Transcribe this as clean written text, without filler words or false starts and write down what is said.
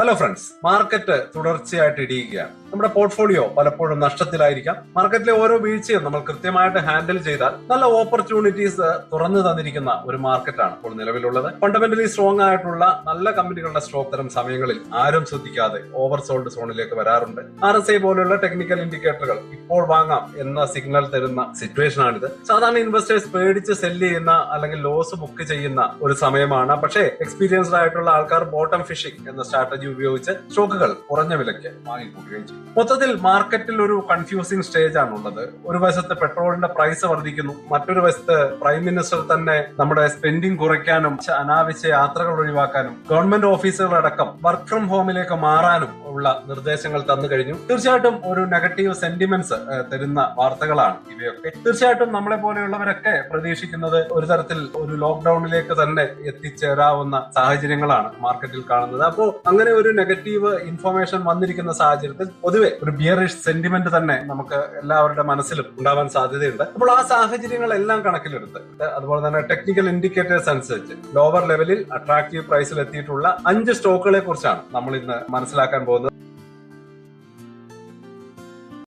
Hello friends, market തുടർച്ചയായിട്ട് ഇടിയുകയാണ്. നമ്മുടെ portfolio പലപ്പോഴും നഷ്ടത്തിലായിരിക്കാം. മാർക്കറ്റിലെ ഓരോ വീഴ്ചയും നമ്മൾ കൃത്യമായിട്ട് ഹാൻഡിൽ ചെയ്താൽ നല്ല ഓപ്പർച്യൂണിറ്റീസ് തുറന്നു തന്നിരിക്കുന്ന ഒരു മാർക്കറ്റാണ് ഇപ്പോൾ നിലവിലുള്ളത്. ഫണ്ടമെന്റലി സ്ട്രോങ് ആയിട്ടുള്ള നല്ല കമ്പനികളുടെ സ്റ്റോക്ക് തരം സമയങ്ങളിൽ ആരും ശ്രദ്ധിക്കാതെ ഓവർ സോൾഡ് സോണിലേക്ക് വരാറുണ്ട്. RSI പോലുള്ള ടെക്നിക്കൽ ഇൻഡിക്കേറ്ററുകൾ ഇപ്പോൾ വാങ്ങാം എന്ന സിഗ്നൽ തരുന്ന സിറ്റുവേഷൻ ആണിത്. സാധാരണ ഇൻവെസ്റ്റേഴ്സ് പേടിച്ച് സെല്ല് ചെയ്യുന്ന അല്ലെങ്കിൽ ലോസ് ബുക്ക് ചെയ്യുന്ന ഒരു സമയമാണ്. പക്ഷേ എക്സ്പീരിയൻസ്ഡ് ആയിട്ടുള്ള ആൾക്കാർ ബോട്ടം ഫിഷിംഗ് എന്ന സ്ട്രാറ്റജി ഉപയോഗിച്ച് സ്റ്റോക്കുകൾ കുറഞ്ഞ വിലയ്ക്ക് വാങ്ങിക്കൂട്ടുകയും ചെയ്യും. മൊത്തത്തിൽ മാർക്കറ്റിൽ ഒരു കൺഫ്യൂസിംഗ് സ്റ്റേജ് ആണുള്ളത്. ഒരു വശത്ത് പെട്രോളിന്റെ പ്രൈസ് വർദ്ധിക്കുന്നു, മറ്റൊരു വശത്ത് പ്രൈം മിനിസ്റ്റർ തന്നെ നമ്മുടെ സ്പെൻഡിംഗ് കുറയ്ക്കാനും അനാവശ്യ യാത്രകൾ ഒഴിവാക്കാനും ഗവൺമെന്റ് ഓഫീസുകളടക്കം വർക്ക് ഫ്രം ഹോമിലേക്ക് മാറാനും ഉള്ള നിർദ്ദേശങ്ങൾ തന്നു കഴിഞ്ഞു. തീർച്ചയായിട്ടും ഒരു നെഗറ്റീവ് സെന്റിമെന്റ്സ് തരുന്ന വാർത്തകളാണ് ഇവയൊക്കെ. തീർച്ചയായിട്ടും നമ്മളെ പോലെയുള്ളവരൊക്കെ പ്രതീക്ഷിക്കുന്നത് ഒരു തരത്തിൽ ഒരു ലോക്ക്ഡൌണിലേക്ക് തന്നെ എത്തിച്ചേരാവുന്ന സാഹചര്യങ്ങളാണ് മാർക്കറ്റിൽ കാണുന്നത്. അപ്പോൾ അങ്ങനെ ഒരു നെഗറ്റീവ് ഇൻഫർമേഷൻ വന്നിരിക്കുന്ന സാഹചര്യത്തിൽ പൊതുവെ ഒരു ബിയറിഷ് സെന്റിമെന്റ് തന്നെ നമുക്ക് എല്ലാവരുടെ മനസ്സിലും ഉണ്ടാവാൻ സാധ്യതയുണ്ട്. അപ്പോൾ ആ സാഹചര്യങ്ങളെല്ലാം കണക്കിലെടുത്ത് അതുപോലെ തന്നെ ടെക്നിക്കൽ ഇൻഡിക്കേറ്റേഴ്സ് അനുസരിച്ച് ലോവർ ലെവലിൽ അട്രാക്റ്റീവ് പ്രൈസിൽ എത്തിയിട്ടുള്ള 5 സ്റ്റോക്കുകളെ കുറിച്ചാണ് നമ്മൾ ഇന്ന് മനസ്സിലാക്കാൻ പോകുന്നത്.